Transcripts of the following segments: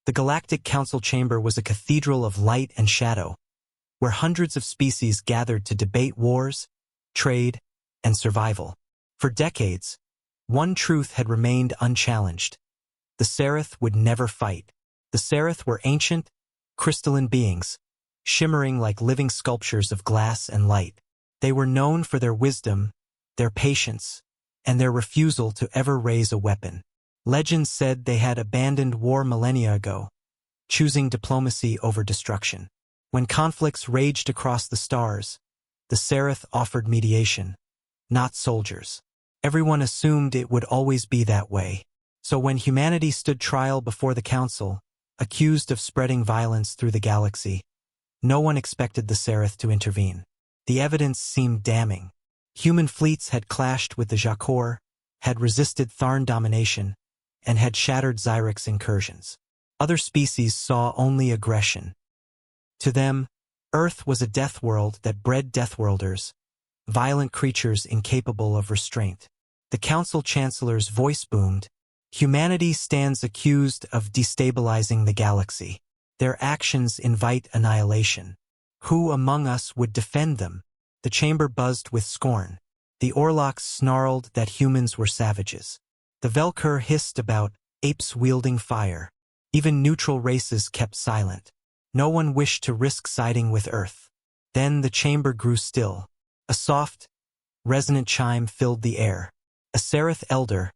The Galactic Council Chamber was a cathedral of light and shadow, where hundreds of species gathered to debate wars, trade, and survival. For decades, one truth had remained unchallenged. The Sarath would never fight. The Sarath were ancient, crystalline beings, shimmering like living sculptures of glass and light. They were known for their wisdom, their patience, and their refusal to ever raise a weapon. Legends said they had abandoned war millennia ago, choosing diplomacy over destruction. When conflicts raged across the stars, the Sarath offered mediation, not soldiers. Everyone assumed it would always be that way. So when humanity stood trial before the Council, accused of spreading violence through the galaxy, no one expected the Sarath to intervene. The evidence seemed damning. Human fleets had clashed with the Jakor, had resisted Tharn domination, and had shattered Xyric's incursions. Other species saw only aggression. To them, Earth was a death world that bred deathworlders, violent creatures incapable of restraint. The Council Chancellor's voice boomed. Humanity stands accused of destabilizing the galaxy. Their actions invite annihilation. Who among us would defend them? The chamber buzzed with scorn. The Orcs snarled that humans were savages. The Velkur hissed about apes wielding fire. Even neutral races kept silent. No one wished to risk siding with Earth. Then the chamber grew still. A soft, resonant chime filled the air. A Sarath elder,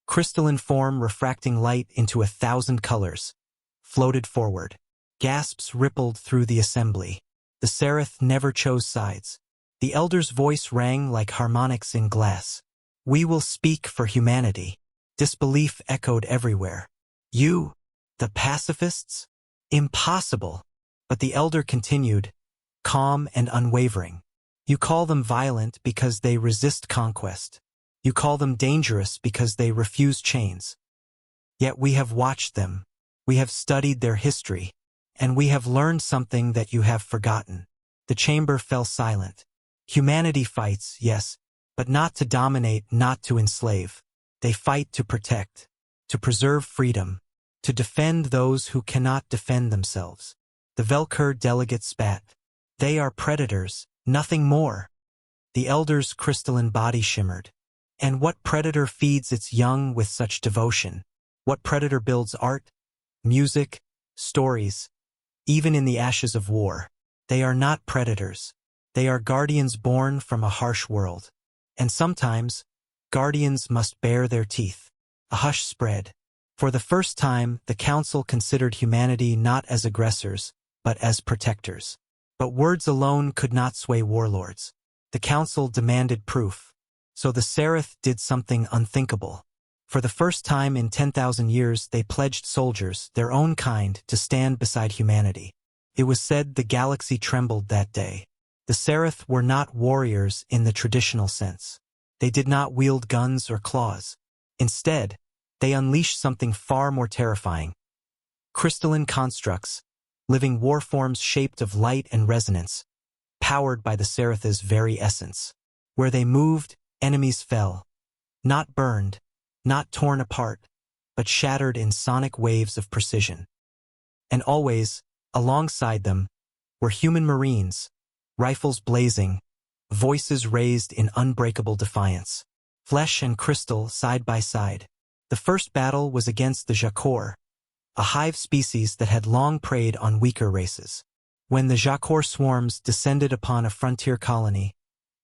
crystalline form refracting light into 1,000 colors, floated forward. Gasps rippled through the assembly. The Sarath never chose sides. The elder's voice rang like harmonics in glass. We will speak for humanity. Disbelief echoed everywhere. You, the pacifists? Impossible. But the elder continued, calm and unwavering. You call them violent because they resist conquest. You call them dangerous because they refuse chains. Yet we have watched them. We have studied their history. And we have learned something that you have forgotten. The chamber fell silent. Humanity fights, yes, but not to dominate, not to enslave. They fight to protect, to preserve freedom, to defend those who cannot defend themselves. The Velkur delegate spat. They are predators, nothing more. The elder's crystalline body shimmered. And what predator feeds its young with such devotion? What predator builds art, music, stories, even in the ashes of war? They are not predators. They are guardians born from a harsh world. And sometimes, guardians must bare their teeth. A hush spread. For the first time, the Council considered humanity not as aggressors, but as protectors. But words alone could not sway warlords. The Council demanded proof. So the Sarath did something unthinkable. For the first time in 10,000 years, they pledged soldiers, their own kind, to stand beside humanity. It was said the galaxy trembled that day. The Sarath were not warriors in the traditional sense. They did not wield guns or claws. Instead, they unleashed something far more terrifying. Crystalline constructs, living war forms shaped of light and resonance, powered by the Sarath's very essence. Where they moved, enemies fell. Not burned, not torn apart, but shattered in sonic waves of precision. And always, alongside them, were human marines, rifles blazing, voices raised in unbreakable defiance. Flesh and crystal side by side. The first battle was against the Jakor, a hive species that had long preyed on weaker races. When the Jakor swarms descended upon a frontier colony,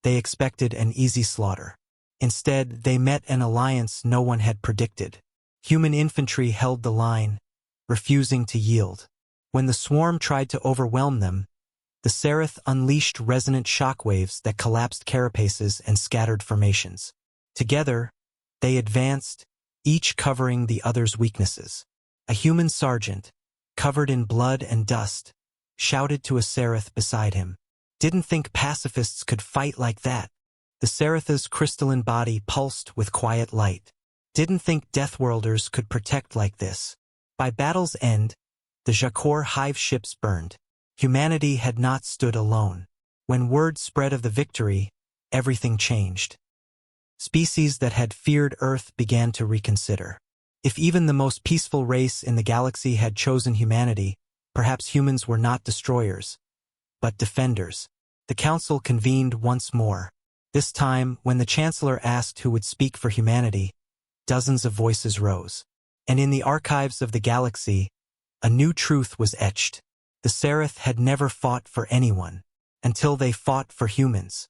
they expected an easy slaughter. Instead, they met an alliance no one had predicted. Human infantry held the line, refusing to yield. When the swarm tried to overwhelm them, the Sarath unleashed resonant shockwaves that collapsed carapaces and scattered formations. Together, they advanced, each covering the other's weaknesses. A human sergeant, covered in blood and dust, shouted to a Sarath beside him. Didn't think pacifists could fight like that. The Sarath's crystalline body pulsed with quiet light. Didn't think Deathworlders could protect like this. By battle's end, the Jakor hive ships burned. Humanity had not stood alone. When word spread of the victory, everything changed. Species that had feared Earth began to reconsider. If even the most peaceful race in the galaxy had chosen humanity, perhaps humans were not destroyers, but defenders. The council convened once more. This time, when the Chancellor asked who would speak for humanity, dozens of voices rose. And in the archives of the galaxy, a new truth was etched. The Sarath had never fought for anyone, until they fought for humans.